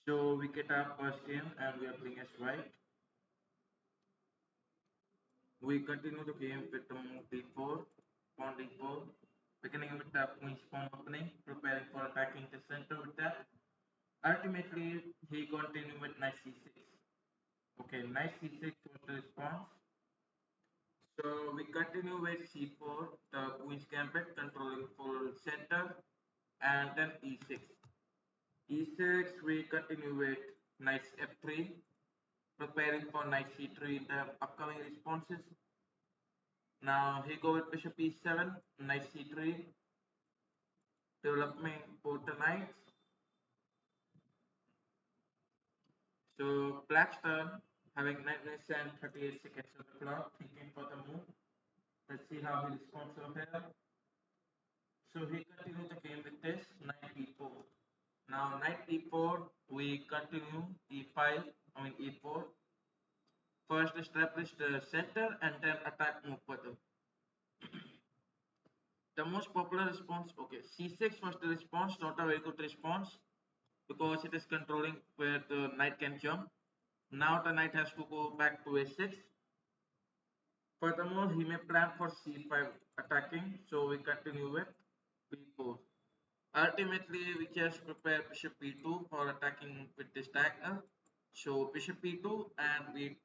So we get our first game and we are playing as white. We continue the game with the move d4, pawn d4, beginning with the queen's pawn opening, preparing for attacking the center with that. Ultimately, he continued with knight c6. Okay, knight c6 was the response. So we continue with c4, the queen's gambit, controlling full center, and then e6. e6, we continue with knight f3, preparing for knight c3 in the upcoming responses. Now he go with bishop e7, knight c3, developing both the knights. So black's turn, having 9 minutes and 38 seconds on the clock, thinking for the move. Let's see how he responds over here. So he continued the game with this knight e4. Now knight e4, we continue e5, e4. First establish the center and then attack move further. The most popular response, okay, c6 was the response, not a very good response because it is controlling where the knight can jump. Now the knight has to go back to a6. Furthermore, he may plan for c5 attacking, so we continue with b4. Ultimately, we just prepare bishop b2 for attacking with this diagonal. So bishop b2 and we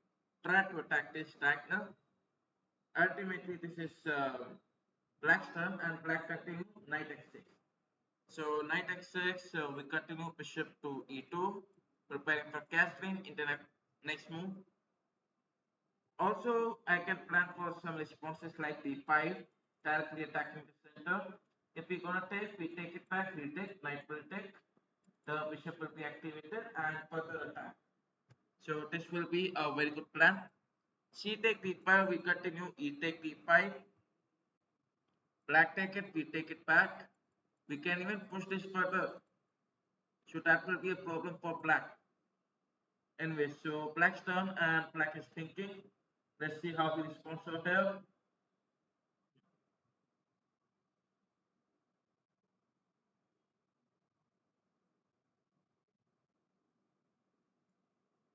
try to attack this diagonal. Ultimately, this is black's turn and black continue knight x6. So knight x6, we continue bishop to e2, preparing for castling in the next move. Also, I can plan for some responses like d5, directly attacking the center. If we're gonna take, we take it back, retake, knight will take, the bishop will be activated and further attack. So this will be a very good plan. C take d5, we continue, e take d5, black take it, we take it back. We can even push this further. So that will be a problem for black. Anyway, so black's turn and black is thinking. Let's see how he responds over here.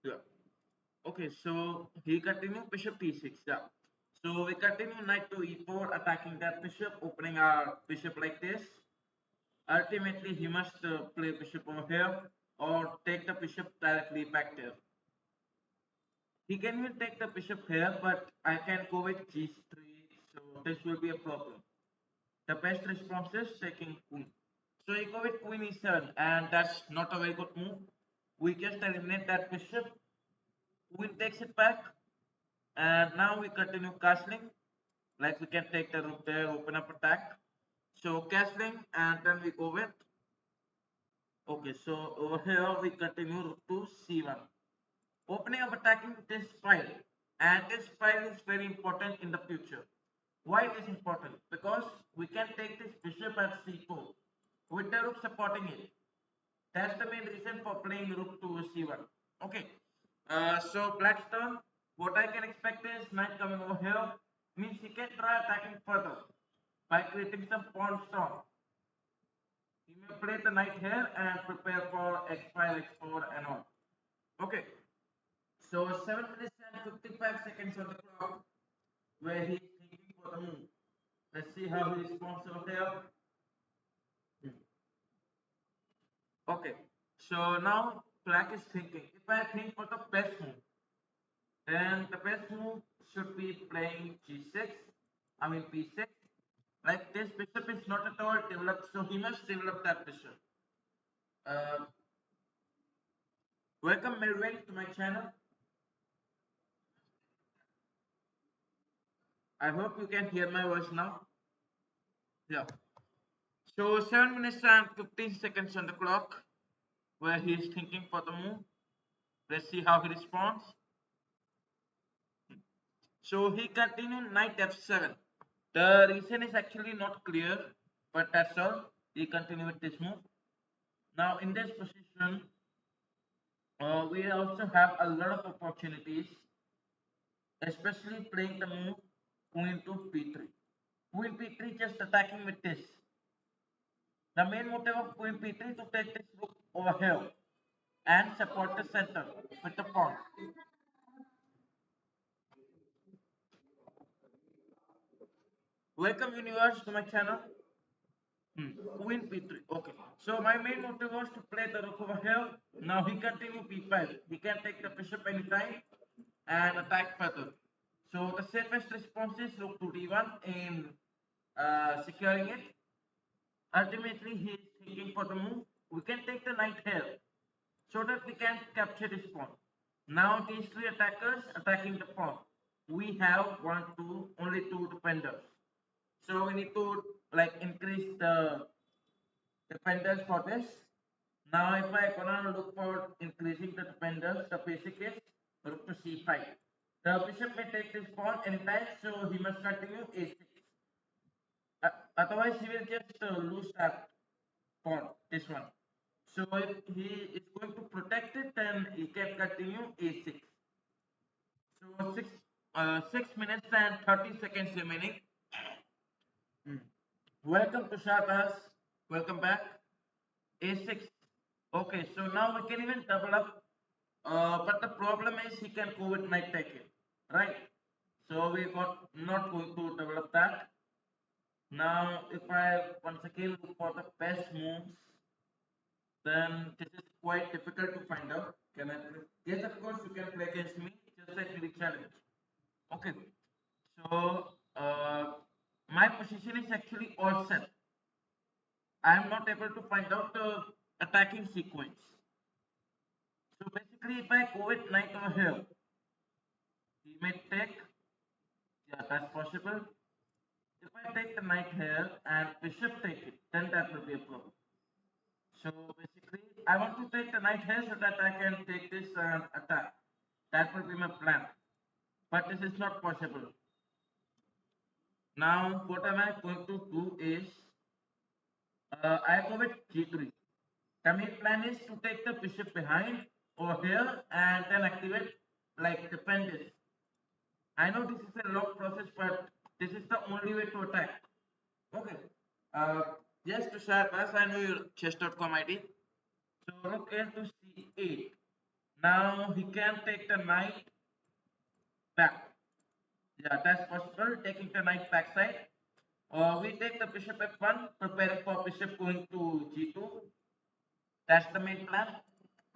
Yeah. Okay, so he continued bishop e6. Yeah. So we continue knight to e4, attacking that bishop, opening our bishop like this. Ultimately, he must play bishop over here or take the bishop directly back there. He can even take the bishop here, but I can go with g3, so this will be a problem. The best response is taking queen. So you go with queen e7, and that's not a very good move. We just eliminate that bishop. Queen takes it back, and now we continue castling. Like we can take the rook there, open up attack. So castling, and then we go with. Okay, so over here we continue rook to c1. Opening up attacking this file, and this file is very important in the future. Why it is important? Because we can take this bishop at c4 with the rook supporting it. That's the main reason for playing rook to c1. Okay. So black's turn. What I can expect is knight coming over here. Means he can try attacking further by creating some pawn storm. He may play the knight here and prepare for x5, x4 and all. Okay. So 7 minutes and 55 seconds on the clock where he is thinking for the move. Let's see how he responds over here. Okay. So now black is thinking. If I think for the best move, then the best move should be playing g6. b6. Like this bishop is not at all developed, so he must develop that bishop. Uh, Welcome Melvin to my channel. I hope you can hear my voice now. Yeah. So 7 minutes and 15 seconds on the clock where he is thinking for the move. Let's see how he responds. So he continued knight f7. The reason is actually not clear, but that's all. He continued with this move. Now in this position, we also have a lot of opportunities, especially playing the move queen to p3. Queen p3 just attacking with this. The main motive of queen p3 to take this rook over here. and support the center with the pawn. Welcome universe to my channel. Queen p3. Okay. So my main motive was to play the rook over here. Now he continue p5. He can take the bishop anytime and attack further. So the safest response is rook to d1 in securing it. Ultimately, he is thinking for the move. We can take the knight here so that we can capture this pawn. Now these three attackers attacking the pawn. We have one, two, only two defenders. So we need to like increase the defenders for this. Now if I gonna look for increasing the defenders, the basic is rook to c5. The bishop may take this pawn anytime, so he must continue a6. Otherwise, he will just lose that pawn, this one. So if he is going to protect it, then he can continue a6. So 6 minutes and 30 seconds remaining. Welcome to Shadas. Welcome back. A6. Okay, so now we can even double up. But the problem is he can go with knight taking, right? So we got not going to develop that. Now, if I once again look for the best moves, then this is quite difficult to find out. Can I play? Yes, of course, you can play against me. Just like the challenge. Okay. So, my position is actually all set. I am not able to find out the attacking sequence. So basically, if I go with knight over here, he may take. Yeah, that's possible. If I take the knight here and bishop take it, then that will be a problem. So basically, I want to take the knight here so that I can take this and attack. That will be my plan. But this is not possible. Now, what am I going to do is, I go with g3. The main plan is to take the bishop behind over here and then activate, like defend this. I know this is a long process, but this is the only way to attack. Okay. Uh, just to share, as I know your chess.com ID. So rook a to c8. Now he can take the knight back. Yeah, that's possible. Taking the knight backside. We take the bishop f1, preparing for bishop going to g2. That's the main plan.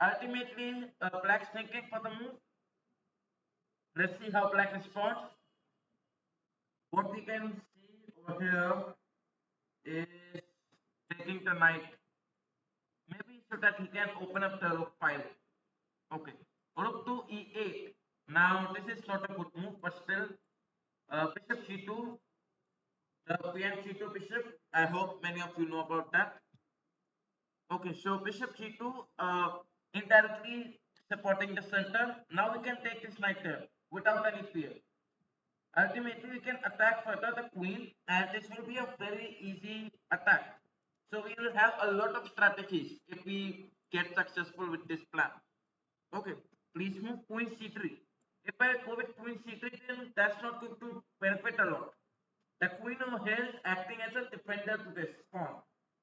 Ultimately, black's thinking for the move. Let's see how black responds. What we can see over here is taking the knight. Maybe so that he can open up the rook file. Okay. Rook to e8. Now this is not a good move, but still, bishop g2, the queen g2 bishop. I hope many of you know about that. Okay, so bishop g2, indirectly supporting the center. Now we can take this knight there without any fear. Ultimately, we can attack further the queen, and this will be a very easy attack. So we will have a lot of strategies if we get successful with this plan. Okay, please move queen c3. If I go with queen c3, then that's not going to benefit a lot. The queen over here is acting as a defender to this pawn,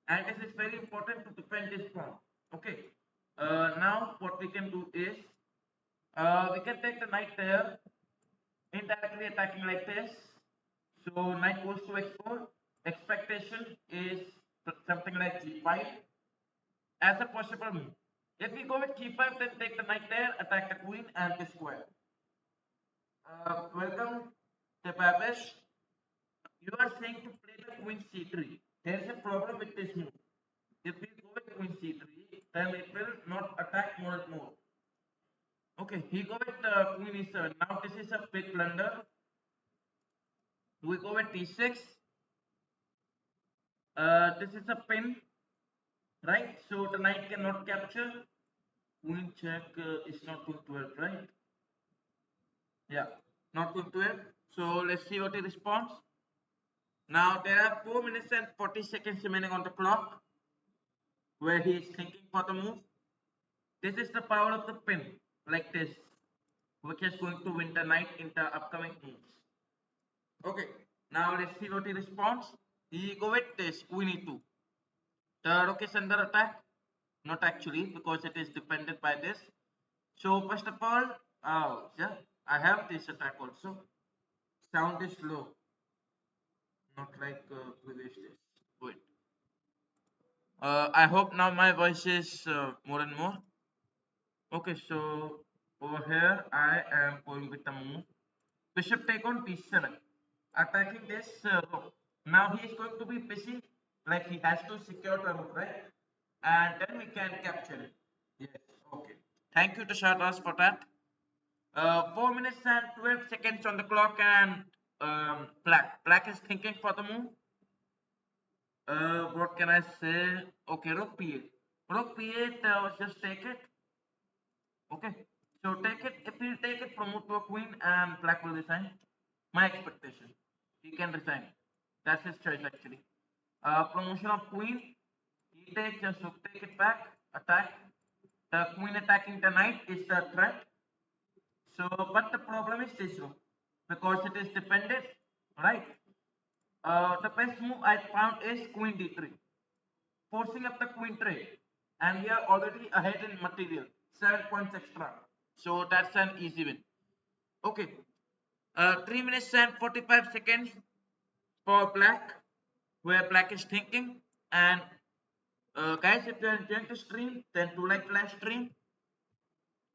and this is very important to defend this pawn. Okay, now what we can do is we can take the knight there, indirectly attacking like this. So knight goes to x4. Expectation is something like g5 as a possible move. If we go with g5, then take the knight there, attack the queen and the square. Welcome, Tepabesh. You are saying to play the queen c3. There is a problem with this move. If we go with queen c3, then it will not attack more and more. Okay, he go with queen e7. Now this is a big blunder. We go with d6. This is a pin, right? So the knight cannot capture. Queen check is not going to help, right? Yeah, not going to help. So let's see what he responds. Now there are 4 minutes and 40 seconds remaining on the clock where he is thinking for the move. This is the power of the pin, like this, which is going to win the knight in the upcoming moves. Okay, now let's see what he responds. He go with this, queen e2. The rook is under attack. not actually, because it is dependent by this. So first of all, oh yeah, I have this attack also. Sound is low, not like previous days. Wait. I hope now my voice is more and more. Okay, so over here I am going with the move. Bishop take on b7, attacking this rook. Now he is going to be busy, like he has to secure the rook, right? And then we can capture it. Yes, okay. Thank you to Shardas for that. 4 minutes and 12 seconds on the clock, and Black is thinking for the move. What can I say? Okay, rook p8. Rook p8, just take it. Okay. So take it. If you take it, promote to a queen, and Black will resign. My expectation. He can resign. That's his choice actually. Promotion of queen. He takes, just rook, take it back. Attack. The queen attacking the knight is the threat. So, but the problem is this rook, because it is dependent, right? The best move I found is queen d3, forcing up the queen trade, and we are already ahead in material, 7 points extra. So that's an easy win. Okay, 3 minutes and 45 seconds for Black, where Black is thinking. And guys, if you are enjoying the stream, then do like the live stream.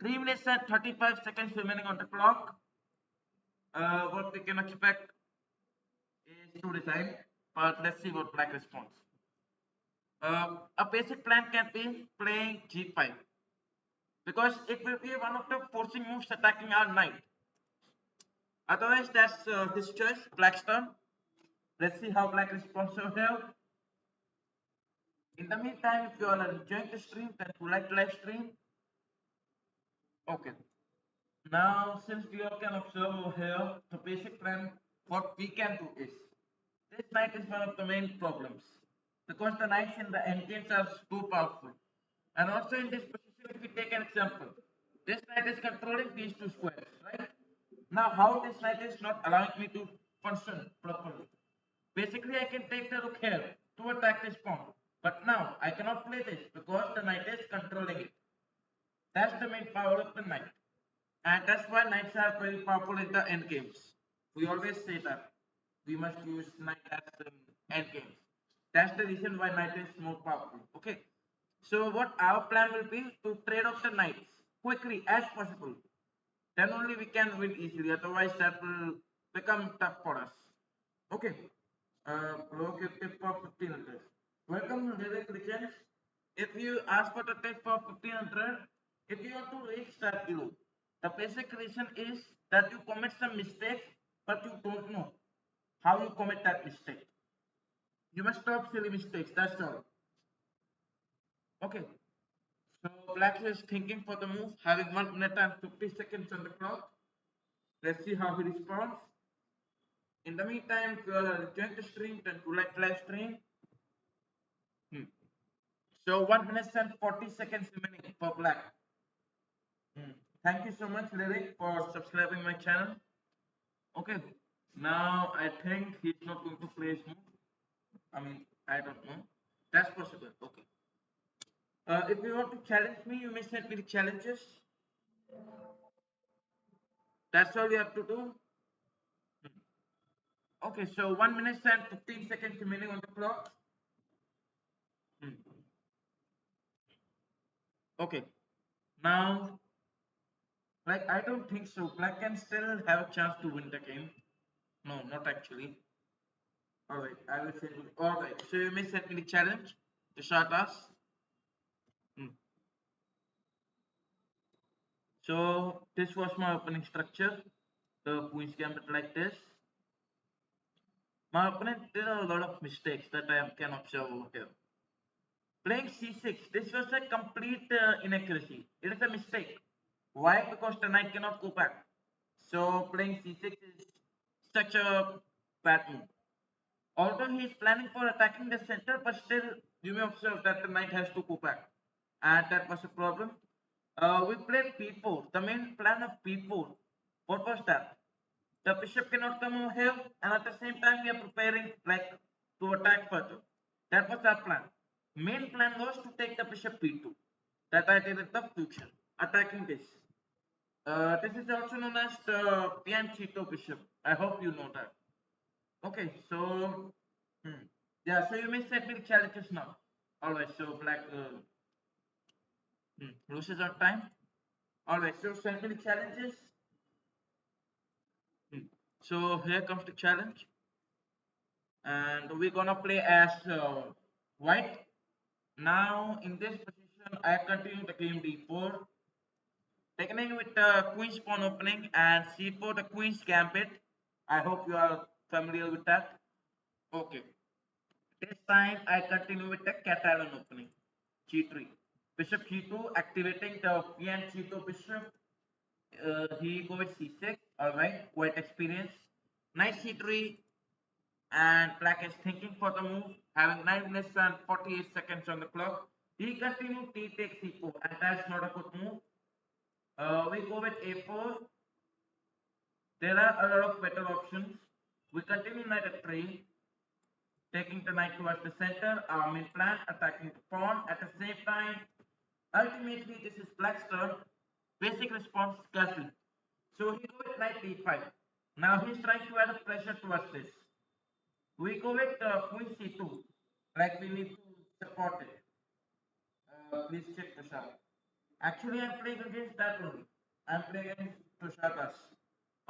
3 minutes and 35 seconds remaining on the clock. What we can expect is to resign, but let's see what Black responds. A basic plan can be playing g5, because it will be one of the forcing moves attacking our knight. Otherwise, that's his choice, Black's turn. Let's see how Black responds over here. In the meantime, if you are enjoying the stream, then do like the live stream. Okay. Now, since we all can observe over here, the basic plan, what we can do is, this knight is one of the main problems, because the knights in the endgames are too powerful. And also in this position, if we take an example, this knight is controlling these two squares, right? Now, how this knight is not allowing me to function properly? Basically, I can take the rook here to attack this pawn, but now I cannot play this because the knight is controlling it. That's the main power of the knight. And that's why knights are very powerful in the end games. We always say that we must use knight as end games. That's the reason why knight is more powerful. Okay. So what our plan will be to trade off the knights quickly as possible. Then only we can win easily. Otherwise, that will become tough for us. Okay. Okay, tip for 1500. Welcome, Lyric Legends. If you ask for the tip for 1500, if you want to reach that below, the basic reason is that you commit some mistake, but you don't know how you commit that mistake. You must stop silly mistakes, that's all. Okay, so Black is thinking for the move, having 1 minute and 50 seconds on the clock. Let's see how he responds. In the meantime, if you are enjoying the stream, then do like live stream. Hmm. So 1 minute and 40 seconds remaining for Black. Hmm. Thank you so much, Lyric, for subscribing my channel. Okay, now I think he's not going to play his move. I mean, I don't know. That's possible. Okay. If you want to challenge me, you may send me the challenges. That's all you have to do. Okay, so 1 minute and 15 seconds remaining on the clock. Hmm. Okay, now, like, I don't think so. Black can still have a chance to win the game. No, not actually. Alright, I will send you. Alright, so you may send me the challenge to start us. Hmm. So, this was my opening structure. The queen's gambit like this. My opponent did a lot of mistakes that I can observe over here. Playing c6, this was a complete inaccuracy. It is a mistake. Why? Because the knight cannot go back. So playing c6 is such a bad move. Although he is planning for attacking the center, but still you may observe that the knight has to go back. And that was a problem. We played b4. The main plan of b4. What was that? The bishop cannot come over here, and at the same time we are preparing to attack further. That was our plan. Main plan was to take the bishop b2. excited in the future. Attacking this. This is also known as the Piancito Bishop. I hope you know that. Okay, so hmm. Yeah, so you may set me the challenges now. Alright, so black loses on time. Alright, so set me the challenges. Hmm. So here comes the challenge, and we're gonna play as white. Now in this position, I continue the game d4, beginning with the queen's pawn opening and c4 the queen's gambit. I hope you are familiar with that. Okay. This time I continue with the Catalan opening. G3. Bishop G2 activating the Fian G2 bishop. He go with C6. Alright, quite experienced. Knight C3 and black is thinking for the move. Having 9 minutes and 48 seconds on the clock. He continued T takes C4 and that's not a good move. We go with A4. There are a lot of better options. We continue knight f3, taking the knight towards the center. Our main plan, attacking the pawn. At the same time, ultimately, this is black's turn. Basic response, castle. So he go with knight d5. Now he's trying to add a pressure towards this. We go with queen c2. Like we need to support it. Please check Tushar. Actually, I'm playing against that only. I'm playing against Tushakas.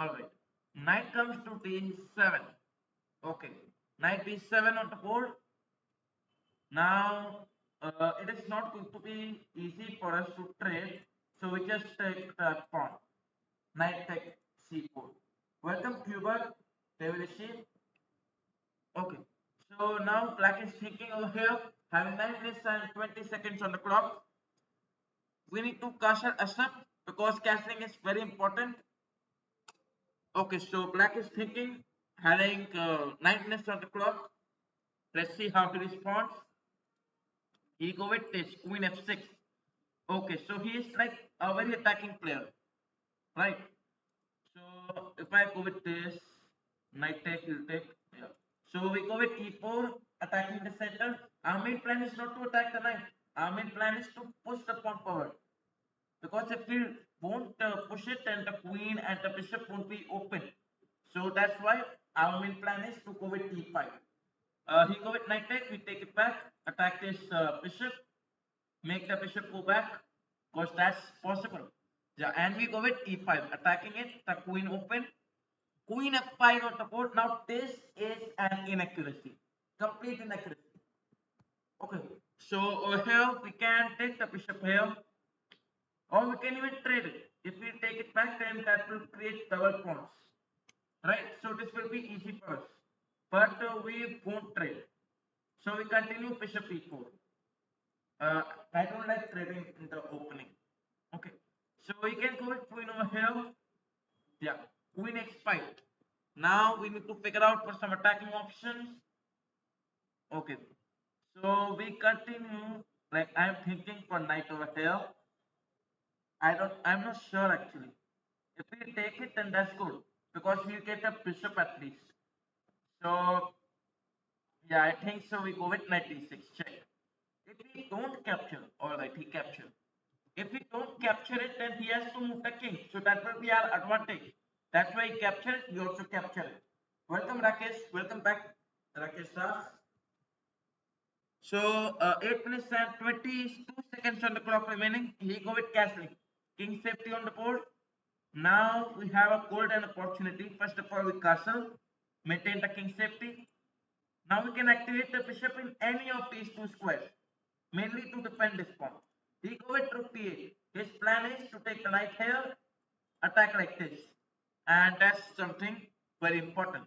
Alright. Knight comes to d7. Okay. Knight b7 on the board. Now, it is not going to be easy for us to trade, so we just take the pawn. Knight take c4. Welcome, Cuba. Devilishi. Okay. So now black is thinking over here, having 9 minutes and 20 seconds on the clock. We need to castle ASAP because castling is very important. Okay, so black is thinking, having 9 minutes on the clock. Let's see how he responds. He go with this queen f6. Okay, so he is like a very attacking player, right? So if I go with this, knight take, he'll take. Yeah. So we go with e4, attacking the center. Our main plan is not to attack the knight. Our main plan is to push the pawn forward. Because if we won't push it, then the queen and the bishop won't be open. So that's why our main plan is to go with e5. He go with knight take, we take it back, attack this bishop, make the bishop go back, because that's possible. Yeah, and we go with e5, attacking it, the queen open, queen f5 on the board. Now this is an inaccuracy, complete inaccuracy. Okay, so here we can take the bishop here, or we can even trade it. If we take it back, then that will create double pawns, right? So this will be easy for us, but we won't trade. So we continue bishop e4. I don't like trading in the opening. Okay, so we can go with queen over here. Yeah, queen x5. Now we need to figure out for some attacking options. Okay, so we continue. Like I'm thinking for knight over here. I'm not sure actually. If we take it, then that's good because we get a bishop at least. So yeah, I think so. We go with knight d6. Check. If we don't capture, alright, he captured. If we don't capture it, then he has to move the king. So that will be our advantage. That's why he captured it, we also capture it. Welcome Rakesh, welcome back Rakesh Das. So 8 minutes and 22 seconds on the clock remaining. He go with castling. King safety on the board. Now we have a golden opportunity. First of all, we castle, maintain the king safety. Now we can activate the bishop in any of these two squares, mainly to defend this pawn. He go with rook d8. His plan is to take the knight here, attack like this, and that's something very important.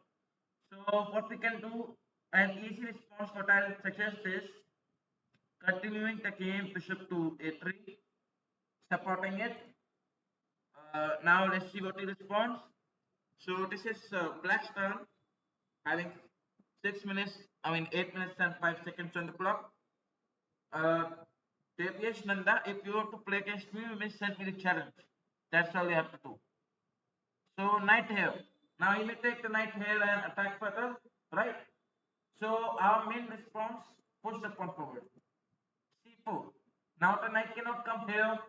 So what we can do, an easy response, what I'll suggest is continuing the game bishop to a3, supporting it. Now let's see what he responds. So this is black's turn, having 6 minutes, 8 minutes and 5 seconds on the clock. Devyesh Nanda, if you want to play against me, you may send me the challenge. That's all you have to do. So knight here. Now he may take the knight here and attack further, right? So our main response, push the pawn forward. C4. Now the knight cannot come here,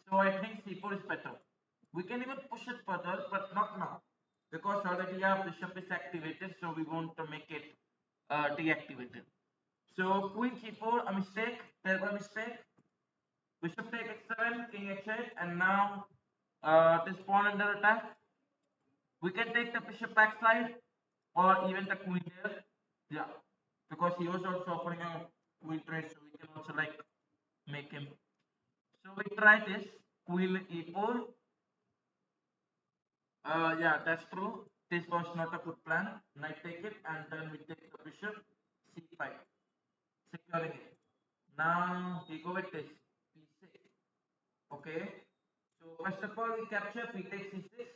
so I think c4 is better. We can even push it further, but not now, because already our bishop is activated, so we want to make it deactivated. So queen g4, a mistake, terrible mistake. Bishop take h7, king h8, and now this pawn under attack. We can take the bishop backside, or even the queen there. Yeah, because he was also offering a queen trade, so we can also like make him. So we try this queen e4. Yeah, that's true. This was not a good plan. Knight take it, and then we take the bishop c5, securing it. Now we go with this p6. Okay. So first of all, we capture, we take c6.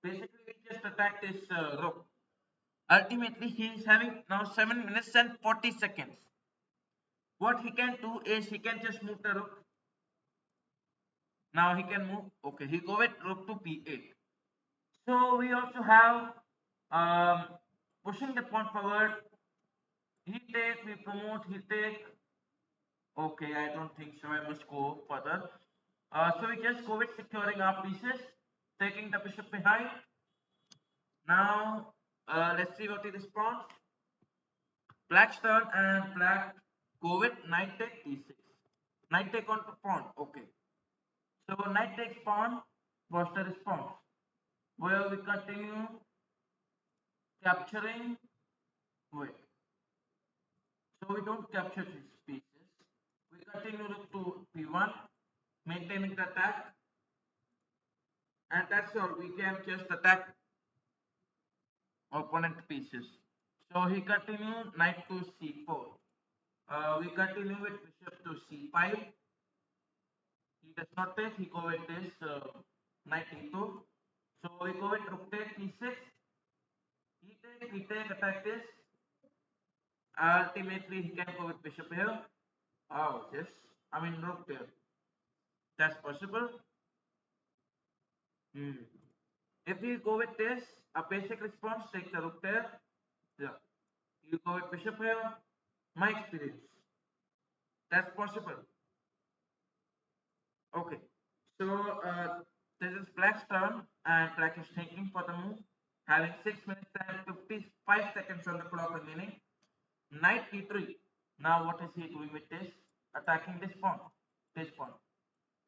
Basically, we just attack this rook. Ultimately, he is having now 7 minutes and 40 seconds. What he can do is he can just move the rook. Now he can move. Okay, he go with rook to b8. So we also have um, pushing the pawn forward. He take, we promote, he take. Okay, I don't think so. I must go further. So we just go with securing our pieces, taking the bishop behind. Now let's see what he responds. Black's turn, and black go with knight take d6. Knight take on to pawn. Okay. So knight takes pawn was the response. Where we continue capturing. Wait. So we don't capture these pieces. We continue to p1, maintaining the attack, and that's all. We can just attack opponent pieces. So he continued knight to c4. We continue with bishop to c5. He does not take. He go with this knight e2. So we go with rook take e6. He take, attack this. Ultimately, he can go with bishop here. Oh, yes. I mean rook there. That's possible. Hmm. If you go with this, a basic response, take the rook there. Yeah. You go with bishop here. My experience. That's possible. Okay. So this is black's turn, and black is thinking for the move, having 6 minutes and 55 seconds on the clock remaining. Knight e3. Now what is he doing with this? Attacking this pawn. This pawn.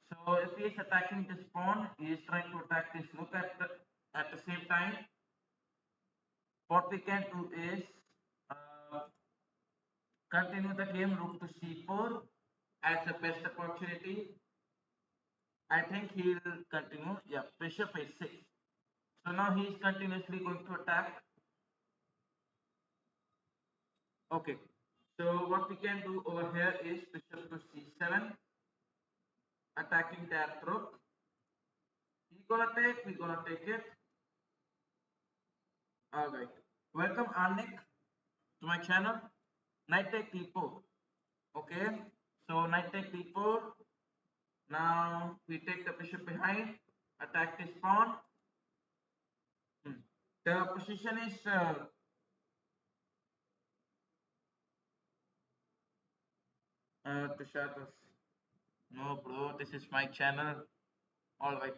So if he is attacking this pawn, he is trying to attack this rook at the same time. What we can do is uh, continue the game rook to c4 as the best opportunity. I think he will continue. Yeah, bishop a6. So now he is continuously going to attack. Okay. So what we can do over here is bishop to c7, attacking that rook. He gonna take, we gonna take it. Alright. Welcome Arnik to my channel. Knight take d4. Okay. So knight take d4. Now we take the bishop behind, attack this pawn. The position is Tushar. No, bro, this is my channel. All right.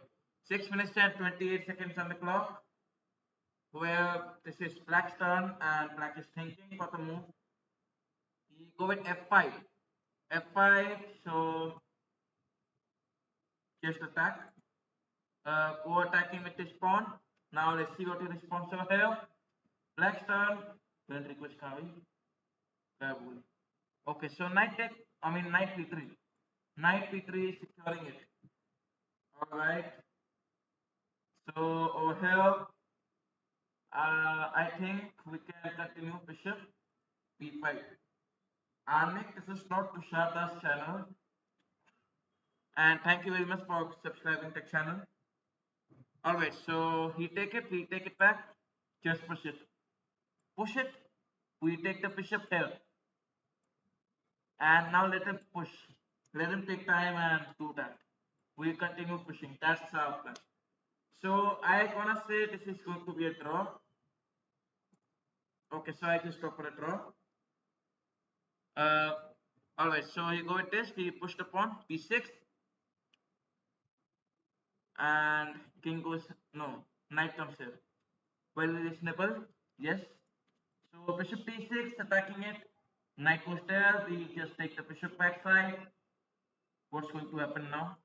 6 minutes and 28 seconds on the clock. Where this is black's turn, and black is thinking for the move. He go with f5. F5. So just attack. Go attacking with this pawn. Now let's see what he responds over here. Black's turn. Then request Kavi. Okay, so knight take. I mean knight p3. Knight p3 is securing it. All right. So over here, I think we can continue bishop b5. Arnik, this is not Tusharda's channel, and thank you very much for subscribing the channel. All right, so he take it, we take it back. Just push it. Push it. We take the bishop here, and now let him push. Let him take time and do that. We continue pushing. That's our plan. So I wanna say this is going to be a draw. Okay, so I just go for a draw. Uh, Alright, so he go with this, he pushed the pawn, b6, and king goes, no, knight comes here. Well reasonable, yes. So bishop d6, attacking it, knight goes there, we just take the bishop backside. What's going to happen now?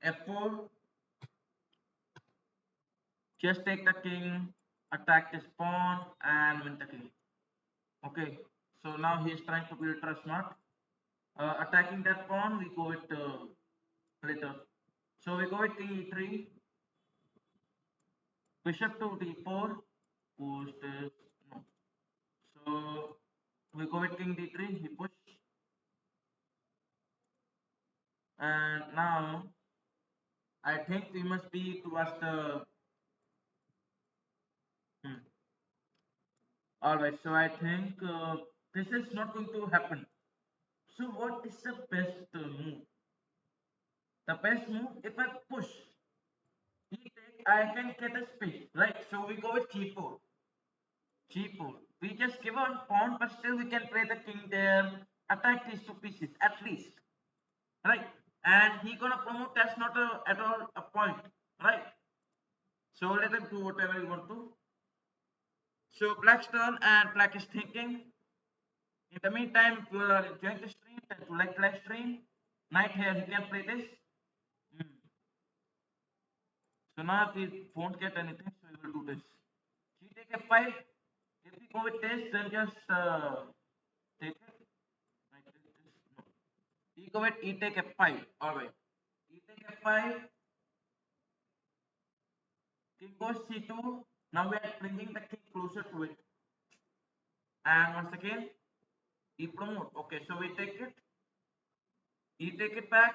f4, just take the king, attack this pawn, and win the king. Okay, so now he is trying to be ultra smart. Attacking that pawn, we go with later. So we go with king e3, bishop to d4, push this, no. So we go with king d3, he push, and now I think we must be towards the. Hmm. Alright, so I think this is not going to happen. So what is the best move? The best move, if I push, he take, I can get a space, right? So we go with g4. G4. We just give on pawn, but still we can play the king there, attack these two pieces at least, right? And he gonna promote. That's not at all a point, right? So let him do whatever he want to. So black's turn, and black is thinking. In the meantime, if you are enjoying the stream, then to like live stream, knight here, he can play this. Hmm. So now if we won't get anything, so we will do this. G take f5. If we go with this, then just take it. Like this. No. E go with E take f5. Alright. E take f5. King goes c2. Now we are bringing the king closer to it. And once again, E promote. Okay, so we take it. E take it back.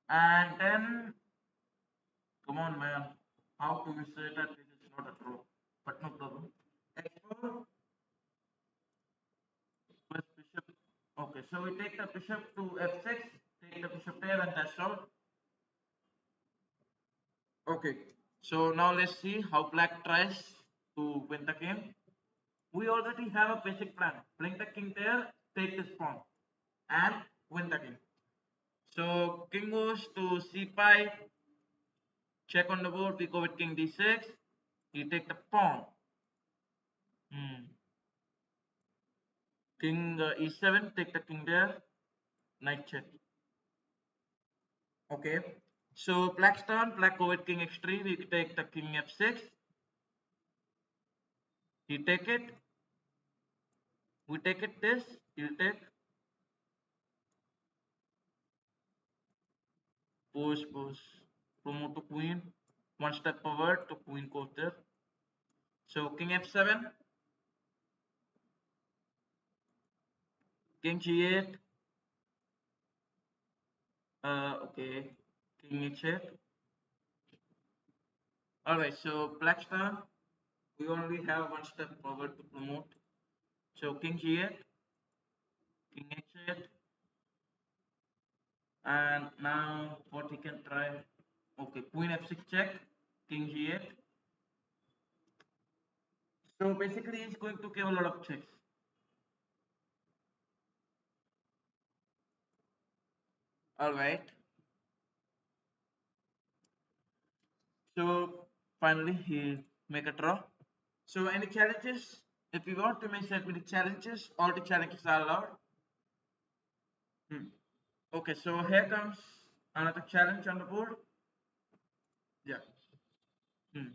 And then, come on, man. How do we say that this is not a draw? But no problem. X4 plus bishop. Okay, so we take the bishop to f6. Take the bishop there, and that's all. Okay, so now let's see how black tries to win the game. We already have a basic plan. Bring the king there, take this pawn, and win the game. So king goes to c5, check on the board, we go with king d6, he take the pawn. King e7, take the king there, knight check. Okay, so black's turn, black go with king x3, we take the king f6, he take it, we take it this, he'll take, push, promote to queen, one step forward to queen goes there. So king f7, king g8, okay, king h8. Alright, so black's turn, we only have one step forward to promote. So king g8, king h8, and now what he can try, okay, queen f6 check, king g8. So basically he's going to give a lot of checks. Alright, so finally he make a draw. So any challenges? If you want to mention with the challenges, all the challenges are allowed. Okay, so here comes another challenge on the board. Yeah. Hmm.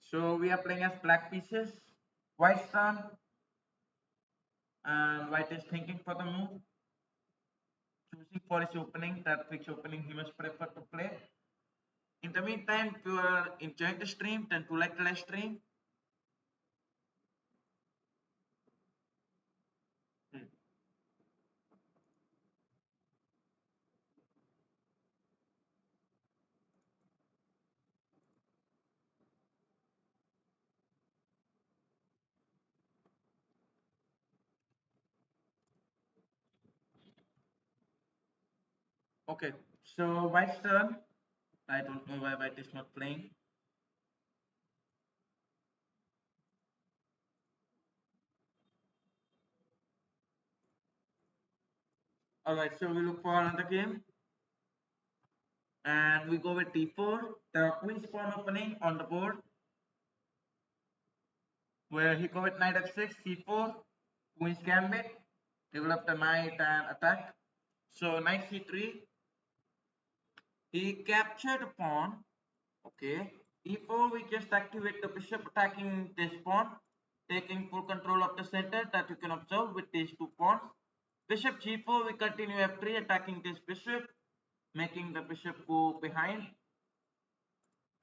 So we are playing as black pieces, white turn, and white is thinking for the move, choosing for his opening, that which opening he must prefer to play. In the meantime, if you are enjoying the stream, then to like the live stream. Hmm. Okay, so white's turn. I don't know why white is not playing. Alright, so we look for another game and we go with d4. The queen's pawn opening on the board where he go with knight f6, c4, queen's gambit, develop the knight and attack. So knight c3, he captured the pawn. Okay, e4 we just activate the bishop attacking this pawn, taking full control of the center that you can observe with these two pawns. Bishop g4 we continue f3 attacking this bishop, making the bishop go behind.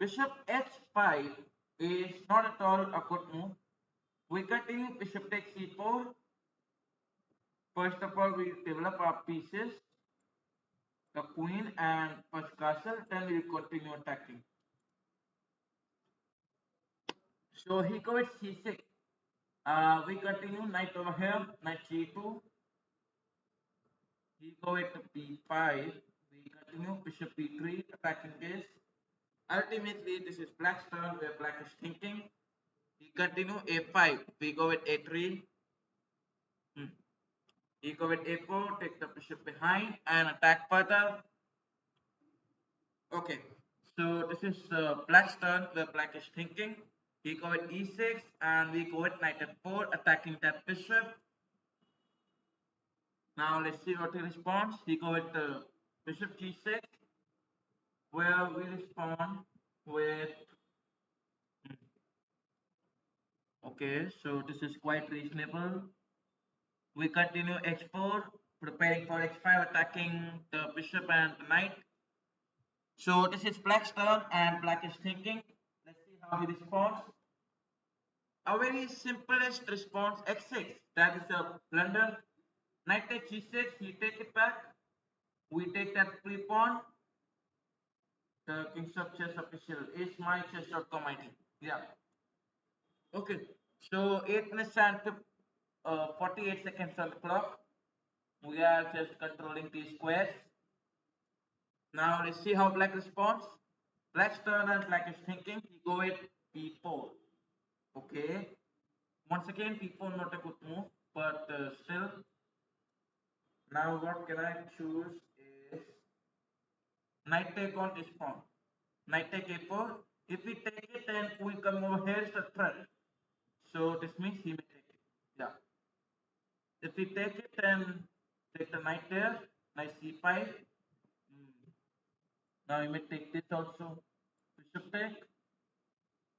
Bishop h5 is not at all a good move. We continue bishop takes c4. First of all, we develop our pieces, the queen and first castle, then we continue attacking. So he goes c6. We continue knight over here, knight g2. He go to b5. We continue bishop b3, attacking this. Ultimately, this is black's turn where black is thinking. He continue a5. We go with a3. He go with a4, take the bishop behind and attack further. Okay, so this is black's turn where black is thinking. He go with e6 and we go with knight f4, attacking that bishop. Now let's see what he responds. He go with bishop g6, where we respond with. Okay, so this is quite reasonable. We continue h4, preparing for h5, attacking the bishop and the knight. So this is black's turn and black is thinking. Let's see how he responds. A very simplest response, x6. That is a blunder. Knight takes g6, he take it back. We take that free pawn. The Kings of Chess official is my chess.com ID. Yeah. Okay. So 8 minutes and 48 seconds on the clock. We are just controlling these squares. Now let's see how black responds. Black's turn and black is thinking. He go with b4. Okay. Once again, b4 not a good move, but still. Now what can I choose is knight take on this pawn. Knight take a4. If we take it, then we come over here is the threat. So this means he may take it. Yeah. If we take it, then take the knight there. Knight c5. Now he may take this also. Bishop take.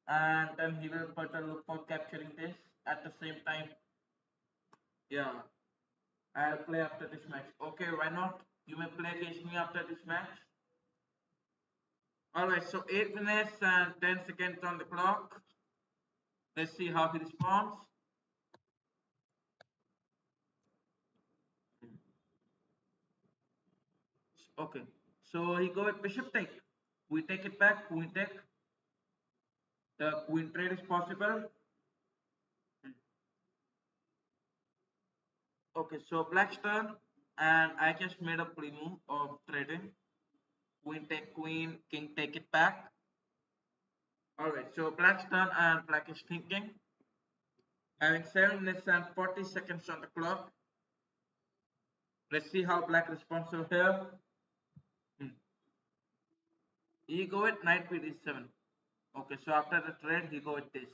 And then he will further look for capturing this at the same time. Yeah. I'll play after this match. Okay, why not? You may play against me after this match. Alright, so 8 minutes and 10 seconds on the clock. Let's see how he responds. Okay, so he go with bishop take. We take it back, queen take. The queen trade is possible. Okay, so black's turn, and I just made a play move of trading. Queen take queen, king take it back. Alright, so black's turn and black is thinking. Having 7 minutes and 40 seconds on the clock. Let's see how black responds over here. He go with knight b d7. Okay, so after the trade, he go with this.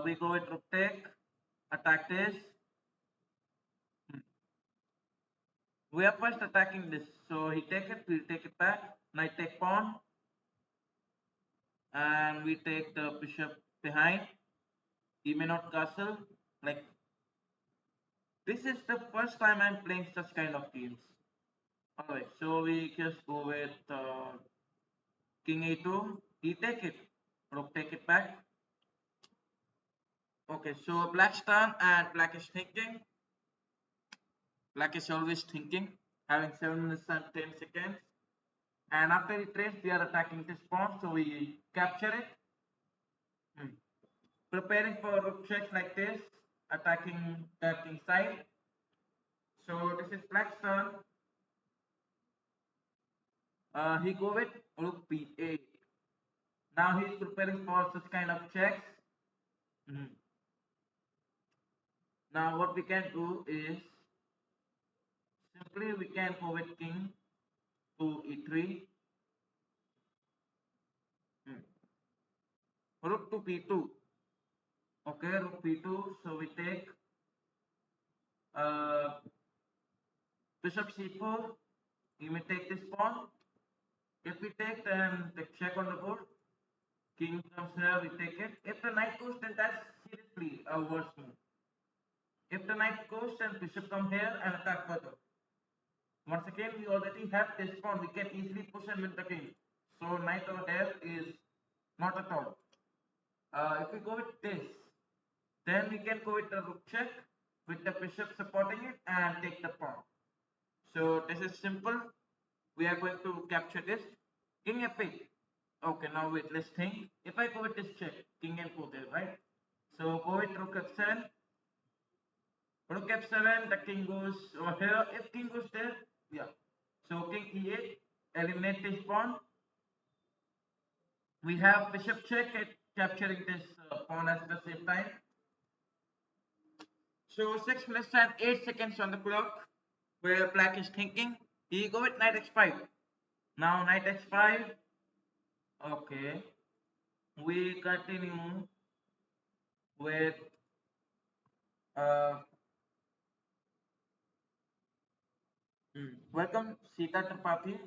We go with rook take, attack this. We are first attacking this, so he take it, we take it back. Knight take pawn, and we take the bishop behind. He may not castle. Like this is the first time I'm playing such kind of games. Alright, so we just go with king a2. He take it, rook take it back. Okay, so black's turn and black is thinking. Black is always thinking, having 7 minutes and 10 seconds. And after it trades, we are attacking this pawn, so we capture it. Preparing for rook checks like this, attacking the king side. So this is black's turn. He go with rook b8. Now he's preparing for such kind of checks. Now what we can do is simply we can go with king to e3. Hmm. Rook to p2. Okay, rook p2. So we take uh, bishop c4. You may take this pawn. If we take, then the check on the board. King comes here, we take it. If the knight goes, then that's seriously a worse move. If the knight goes, then bishop come here and attack further. Once again, we already have this pawn. We can easily push and win the game. So knight over here is not at all. If we go with this, then we can go with the rook check with the bishop supporting it and take the pawn. So this is simple. We are going to capture this. King f8. Okay, now wait, let's think. If I go with this check, king and go there, right? So go with rook f7. Rook f7, the king goes over here. If king goes there, yeah. So king e8, eliminate this pawn. We have bishop check at capturing this pawn at the same time. So 6 minutes and 8 seconds on the clock, where black is thinking. He go with knight x5. Now knight x5. Okay. We continue with uh, welcome Sita Tripathi.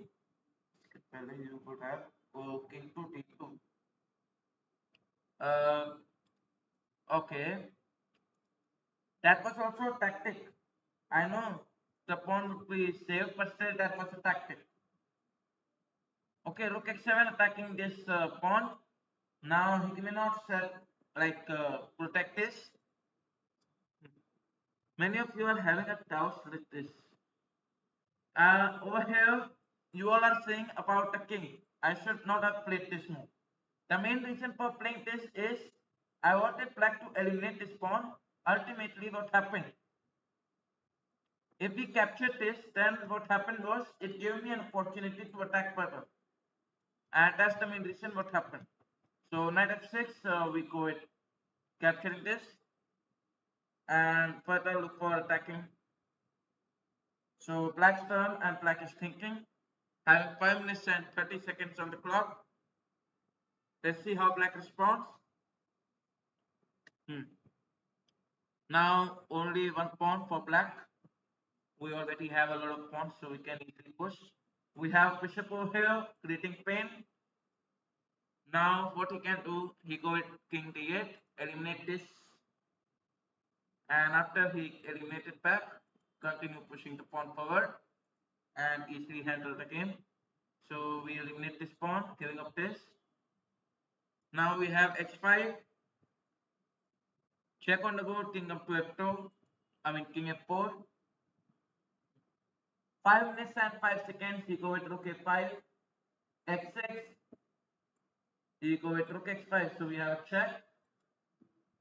पहले you could have king to d2. Uh, okay, that was also a tactic. I know the pawn would be saved, but still that was a tactic. Okay, rook x7 attacking this pawn. Now he may not set like protect this. Many of you are having a doubt with this. Over here, you all are saying about the king. I should not have played this move. The main reason for playing this is I wanted black to eliminate this pawn. Ultimately, what happened? If we captured this, then what happened was it gave me an opportunity to attack further. And that's the main reason what happened. So knight f6, we go with capturing this and further look for attacking. So black's turn and black is thinking. Having 5 minutes and 30 seconds on the clock. Let's see how black responds. Now only one pawn for black. We already have a lot of pawns, so we can easily push. We have bishop over here, creating pain. Now what he can do, he go with king d8, eliminate this. And after he eliminated back, continue pushing the pawn forward and easily handle the game. So we eliminate this pawn, giving up this. Now we have h5. Check on the board, king up to f2. King f4. 5 minutes and 5 seconds, he go with rook a5. x6. He go with rook x5. So we have a check.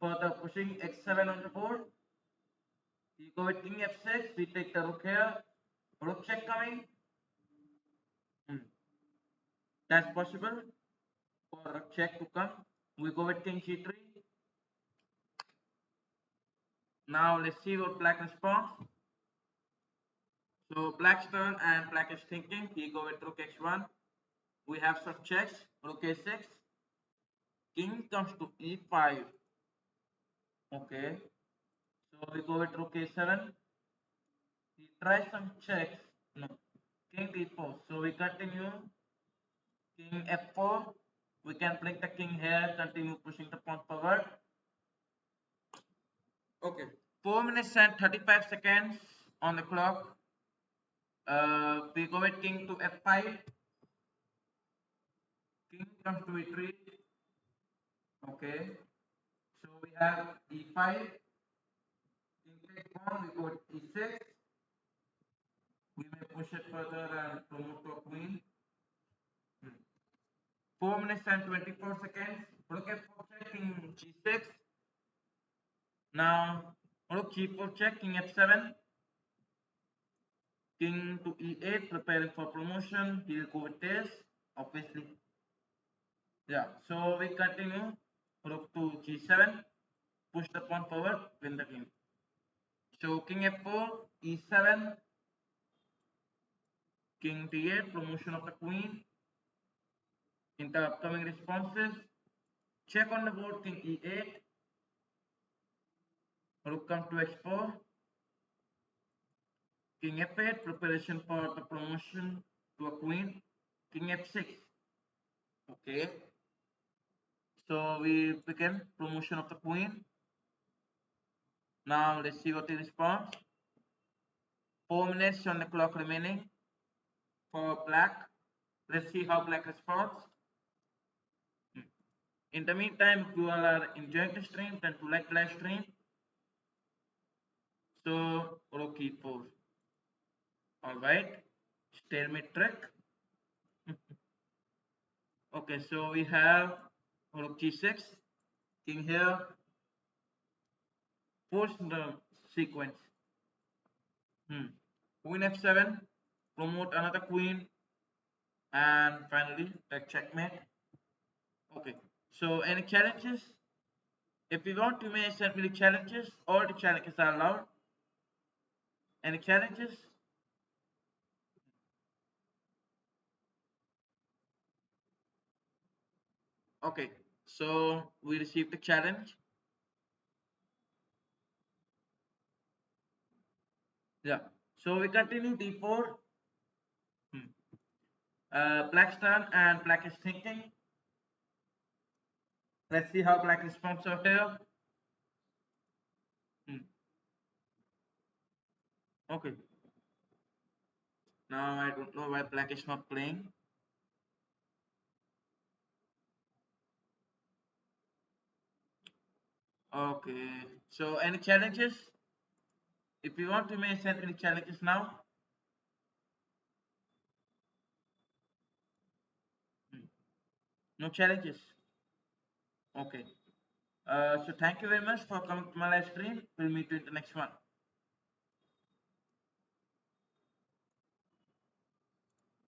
Further pushing x7 on the board. You go with king f6. We take the rook here. Rook check coming. That's possible for rook check to come. We go with king g3. Now let's see what black responds. So black's turn and black is thinking. He go with rook x1. We have some checks. Rook a6. King comes to e5. Okay. So we go with rook a7. He tries some checks. No. King d4. So we continue. King f4. We can bring the king here. Continue pushing the pawn forward. Okay. 4 minutes and 35 seconds on the clock. We go with king to f5. King comes to e3. Okay. So we have e5. King takes pawn. We go with e6. We may push it further and promote to a queen. 4 minutes and 24 seconds. Rook f4 check, king g6. Now rook g4 check, king f7. King to e8, preparing for promotion. He'll go with this, obviously. Yeah, so we continue. Rook to g7. Push the pawn forward, win the game. So king f4, e7. King D8, promotion of the queen. In the upcoming responses, check on the board, King E8, rook comes to X4, King F8, preparation for the promotion to a queen, King F6. Okay, so we begin promotion of the queen. Now let's see what he responds. 4 minutes on the clock remaining for black. Let's see how black responds. In the meantime, if you all are enjoying the stream, then to like the live stream. So rook e4. Alright. Stalemate trick. Okay, so we have rook g6. King here. Force the sequence. Queen f7. Promote another queen. And finally, take checkmate. Okay. So any challenges? If you want, you may send me the challenges. All the challenges are allowed. Any challenges? Okay, so we received the challenge. Yeah. So we continue d4. Black's turn and black is thinking. Let's see how black responds out here. Okay. Now I don't know why black is not playing. Okay. So any challenges? If you want, you may send any challenges now. No challenges. Okay. So thank you very much for coming to my live stream. We'll meet you in the next one.